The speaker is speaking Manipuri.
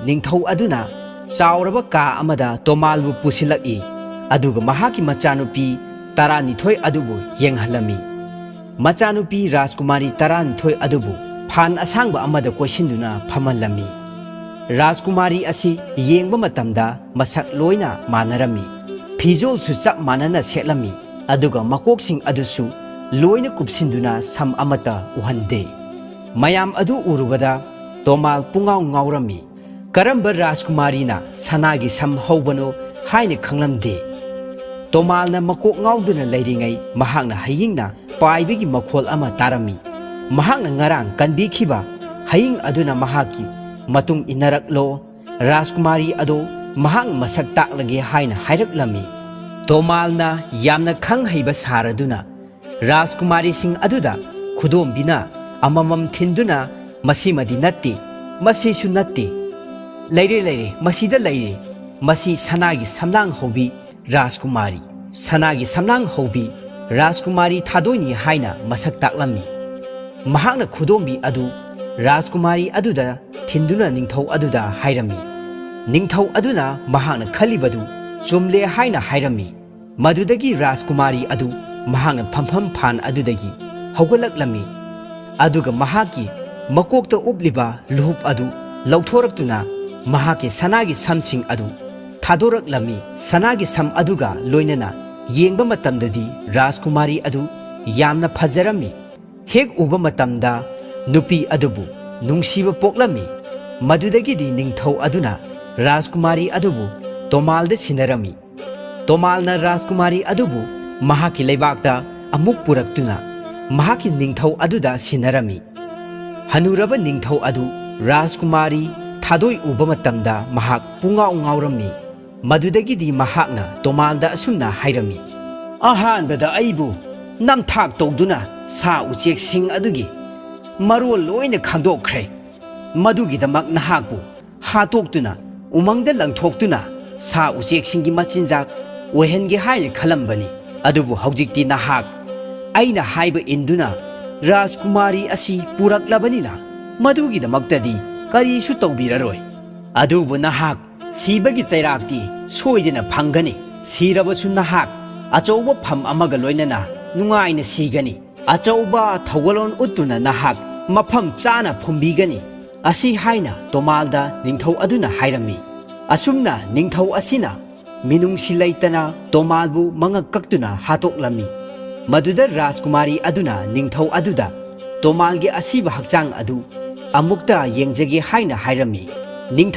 ꯅꯤꯡꯊꯧ ꯑꯗꯨꯅ ꯆꯥꯎꯔꯕ ꯀꯥ ꯑꯃꯗ ꯇꯣꯃꯥꯜꯕꯨ ꯄꯨꯁꯤꯜꯂꯛꯏ ꯑꯗꯨꯒ ꯃꯍꯥꯛꯀꯤ ꯃꯆꯥꯅꯨꯄꯤ 12 ꯑꯗꯨꯕꯨ ꯌꯦꯡꯍꯜꯂꯝꯃꯤ꯫ ꯃꯆꯥꯅꯨꯄꯤ ꯔꯥꯖꯀꯨꯃꯥꯔꯤ 12 ꯑꯗꯨꯕꯨ ꯐꯥꯟ ꯑꯁꯥꯡꯕ ꯑꯃꯗ ꯀꯣꯏꯁꯤꯟꯗꯨꯅ ꯐꯝꯍꯜꯂꯝꯃꯤ꯫ ꯔꯥꯖꯀꯨꯃꯥꯔꯤ ꯑꯁꯤ ꯌꯦꯡꯕ ꯃꯇꯝꯗ ꯃꯁꯛ ꯂꯣꯏꯅ ꯃꯥꯟꯅꯔꯝꯃꯤ꯫ ꯐꯤꯖꯣꯜꯁꯨ ꯆꯞ ꯃꯥꯟꯅꯅ ꯁꯦꯠꯂꯝꯃꯤ ꯑꯗꯨꯒ ꯃꯀꯣꯛꯁꯤꯡ ꯑꯗꯨꯁꯨ ꯂꯣꯏꯅ ꯀꯨꯞꯁꯤꯟꯗꯨꯅ ꯁꯝ ꯑꯃꯠꯇ ꯎꯍꯟꯗꯦ꯫ ꯃꯌꯥꯝ ꯑꯗꯨ ꯎꯔꯨꯕꯗ ꯇꯣꯃꯥꯜ ꯄꯨꯡꯉꯥꯎ ꯉꯥꯎꯔꯝꯃꯤ꯫ ꯀꯔꯝꯕ ꯔꯥꯖꯀꯨꯃꯥꯔꯤꯅ ꯁꯅꯥꯒꯤ ꯁꯝ ꯍꯧꯕꯅꯣ ꯍꯥꯏꯅ ꯈꯪꯂꯝꯗꯦ꯫ ꯇꯣꯃꯥꯜꯅ ꯃꯀꯣꯛ ꯉꯥꯎꯗꯨꯅ ꯂꯩꯔꯤꯉꯩ ꯃꯍꯥꯛꯅ ꯍꯌꯤꯡꯅ ꯄꯥꯏꯕꯒꯤ ꯃꯈꯣꯜ ꯑꯃ ꯇꯥꯔꯝꯃꯤ꯫ ꯃꯍꯥꯛꯅ ꯉꯔꯥꯡ ꯀꯟꯕꯤꯈꯤꯕ ꯍꯌꯤꯡ ꯑꯗꯨꯅ ꯃꯍꯥꯛꯀꯤ ꯃꯇꯨꯡ ꯏꯟꯅꯔꯛꯂꯣ, ꯔꯥꯖꯀꯨꯃꯥꯔꯤ ꯑꯗꯣ ꯃꯍꯥꯛꯅ ꯃꯁꯛ ꯇꯥꯛꯂꯒꯦ ꯍꯥꯏꯅ ꯍꯥꯏꯔꯛꯂꯝꯃꯤ꯫ ꯇꯣꯃꯥꯜꯅ ꯌꯥꯝꯅ ꯈꯪ ꯍꯩꯕ ꯁꯥꯔꯗꯨꯅ ꯔꯥꯖꯀꯨꯃꯥꯔꯤꯁꯤꯡ ꯑꯗꯨꯗ ꯈꯨꯗꯣꯝꯕꯤꯅ ꯑꯃꯃꯝ ꯊꯤꯟꯗꯨꯅ ꯃꯁꯤꯃꯗꯤ ꯅꯠꯇꯦ, ꯃꯁꯤꯁꯨ ꯅꯠꯇꯦ, ꯂꯩꯔꯦ ꯃꯁꯤꯗ ꯂꯩꯔꯦ, ꯃꯁꯤ ꯁꯅꯥꯒꯤ ꯁꯝꯂꯥꯡ ꯍꯧꯕꯤ ꯔꯥꯖꯀꯨꯃꯥꯔꯤ, ꯁꯅꯥꯒꯤ ꯁꯝꯂꯥꯡ ꯍꯧꯕꯤ ꯔꯥꯖꯀꯨꯃꯥꯔꯤ ꯊꯥꯗꯣꯏꯅꯤ ꯍꯥꯏꯅ ꯃꯁꯛ ꯇꯥꯛꯂꯝꯃꯤ꯫ ꯃꯍꯥꯛꯅ ꯈꯨꯗꯣꯝꯕꯤ ꯑꯗꯨ ꯔꯥꯖꯀꯨꯃꯥꯔꯤ ꯑꯗꯨꯗ ꯊꯤꯟꯗꯨꯅ ꯅꯤꯡꯊꯧ ꯑꯗꯨꯗ ꯍꯥꯏꯔꯝꯃꯤ꯫ ꯅꯤꯡꯊꯧ ꯑꯗꯨꯅ ꯃꯍꯥꯛꯅ ꯈꯜꯂꯤꯕꯗꯨ ꯆꯨꯝꯂꯦ ꯍꯥꯏꯅ ꯍꯥꯏꯔꯝꯃꯤ꯫ ꯃꯗꯨꯗꯒꯤ ꯔꯥꯖꯀꯨꯃꯥꯔꯤ ꯑꯗꯨ ꯃꯍꯥꯛꯅ ꯐꯝꯐꯝ ꯐꯥꯟ ꯑꯗꯨꯗꯒꯤ ꯍꯧꯒꯠꯂꯛꯂꯝꯃꯤ ꯑꯗꯨꯒ ꯃꯍꯥꯛꯀꯤ ꯃꯀꯣꯛꯇ ꯎꯞꯂꯤꯕ ꯂꯨꯍꯨꯞ ꯑꯗꯨ ꯂꯧꯊꯣꯔꯛꯇꯨꯅ ꯃꯍꯥꯛꯀꯤ ꯁꯅꯥꯒꯤ ꯁꯝꯁꯤꯡ ꯑꯗꯨ ꯊꯥꯗꯣꯔꯛꯂꯝꯃꯤ꯫ ꯁꯅꯥꯒꯤ ꯁꯝ ꯑꯗꯨꯒ ꯂꯣꯏꯅꯅ ꯌꯦꯡꯕ ꯃꯇꯝꯗꯗꯤ ꯔꯥꯖꯀꯨꯃꯥꯔꯤ ꯑꯗꯨ ꯌꯥꯝꯅ ꯐꯖꯔꯝꯃꯤ꯫ ꯍꯦꯛ ꯎꯕ ꯃꯇꯝꯗ ꯅꯨꯄꯤ ꯑꯗꯨꯕꯨ ꯅꯨꯡꯁꯤꯕ ꯄꯣꯛꯂꯝꯃꯤ꯫ ꯃꯗꯨꯗꯒꯤꯗꯤ ꯅꯤꯡꯊꯧ ꯑꯗꯨꯅ ꯔꯥꯖꯀꯨꯃꯥꯔꯤ ꯑꯗꯨꯕꯨ ꯇꯣꯃꯥꯜꯗ ꯁꯤꯟꯅꯔꯝꯃꯤ꯫ ꯇꯣꯃꯥꯜꯅ ꯔꯥꯖꯀꯨꯃꯥꯔꯤ ꯑꯗꯨꯕꯨ ꯃꯍꯥꯛꯀꯤ ꯂꯩꯕꯥꯛꯇ ꯑꯃꯨꯛ ꯄꯨꯔꯛꯇꯨꯅ ꯃꯍꯥꯛꯀꯤ ꯅꯤꯡꯊꯧ ꯑꯗꯨꯗ ꯁꯤꯟꯅꯔꯝꯃꯤ꯫ ꯍꯅꯨꯔꯕ ꯅꯤꯡꯊꯧ ꯑꯗꯨ ꯔꯥꯖꯀꯨꯃꯥꯔꯤ ꯊꯥꯗꯣꯏ ꯎꯕ ꯃꯇꯝꯗ ꯃꯍꯥꯛ ꯄꯨꯡꯉꯥꯎ ꯉꯥꯎꯔꯝꯃꯤ꯫ ꯃꯗꯨꯗꯒꯤꯗꯤ ꯃꯍꯥꯛꯅ ꯇꯣꯃꯥꯜꯗ ꯑꯁꯨꯝꯅ ꯍꯥꯏꯔꯝꯃꯤ: "ꯑꯍꯥꯟꯕꯗ ꯑꯩꯕꯨ ꯅꯝꯊꯥꯛ ꯇꯧꯗꯨꯅ ꯁꯥ ꯎꯆꯦꯛꯁꯤꯡ ꯑꯗꯨꯒꯤ ꯃꯔꯣꯜ ꯂꯣꯏꯅ ꯈꯪꯗꯣꯛꯈ꯭ꯔꯦ꯫ ꯃꯗꯨꯒꯤꯗꯃꯛ ꯅꯍꯥꯛꯄꯨ ꯍꯥꯠꯇꯣꯛꯇꯨꯅ ꯎꯃꯪꯗ ꯂꯪꯊꯣꯛꯇꯨꯅ ꯁꯥ ꯎꯆꯦꯛꯁꯤꯡꯒꯤ ꯃꯆꯤꯟꯖꯥꯛ ꯑꯣꯏꯍꯟꯒꯦ ꯍꯥꯏꯅ ꯈꯜꯂꯝꯕꯅꯤ꯫ ꯑꯗꯨꯕꯨ ꯍꯧꯖꯤꯛꯇꯤ ꯅꯍꯥꯛ ꯑꯩꯅ ꯍꯥꯏꯕ ꯏꯟꯗꯨꯅ ꯔꯥꯖꯀꯨꯃꯥꯔꯤ ꯑꯁꯤ ꯄꯨꯔꯛꯂꯕꯅꯤꯅ ꯃꯗꯨꯒꯤꯗꯃꯛꯇꯗꯤ ꯀꯔꯤꯁꯨ ꯇꯧꯕꯤꯔꯔꯣꯏ꯫ ꯑꯗꯨꯕꯨ ꯅꯍꯥꯛ ꯁꯤꯕꯒꯤ ꯆꯩꯔꯥꯛꯇꯤ ꯁꯣꯏꯗꯅ ꯐꯪꯒꯅꯤ꯫ ꯁꯤꯔꯕꯁꯨ ꯅꯍꯥꯛ ꯑꯆꯧꯕ ꯐꯝ ꯑꯃꯒ ꯂꯣꯏꯅꯅ ꯅꯨꯡꯉꯥꯏꯅ ꯁꯤꯒꯅꯤ꯫ ꯑꯆꯧꯕ ꯊꯧꯒꯜꯂꯣꯟ ꯎꯠꯇꯨꯅ ꯅꯍꯥꯛ ꯃꯐꯝ ꯆꯥꯅ ꯐꯨꯝꯕꯤꯒꯅꯤ"꯫ ꯑꯁꯤ ꯍꯥꯏꯅ ꯇꯣꯃꯥꯜꯗ ꯅꯤꯡꯊꯧ ꯑꯗꯨꯅ ꯍꯥꯏꯔꯝꯃꯤ꯫ ꯑꯁꯨꯝꯅ ꯅꯤꯡꯊꯧ ꯑꯁꯤꯅ ꯃꯤꯅꯨꯡꯁꯤ ꯂꯩꯇꯅ ꯇꯣꯃꯥꯜꯕꯨ ꯃꯉꯛ ꯀꯛꯇꯨꯅ ꯍꯥꯠꯇꯣꯛꯂꯝꯃꯤ꯫ ꯃꯗꯨꯗ ꯔꯥꯖꯀꯨꯃꯥꯔꯤ ꯑꯗꯨꯅ ꯅꯤꯡꯊꯧ ꯑꯗꯨꯗ ꯇꯣꯃꯥꯜꯒꯤ ꯑꯁꯤꯕ ꯍꯛꯆꯥꯡ ꯑꯗꯨ ꯑꯃꯨꯛꯇ ꯌꯦꯡꯖꯒꯦ ꯍꯥꯏꯅ ꯍꯥꯏꯔꯝꯃꯤ꯫ ꯅꯤꯡꯊꯧ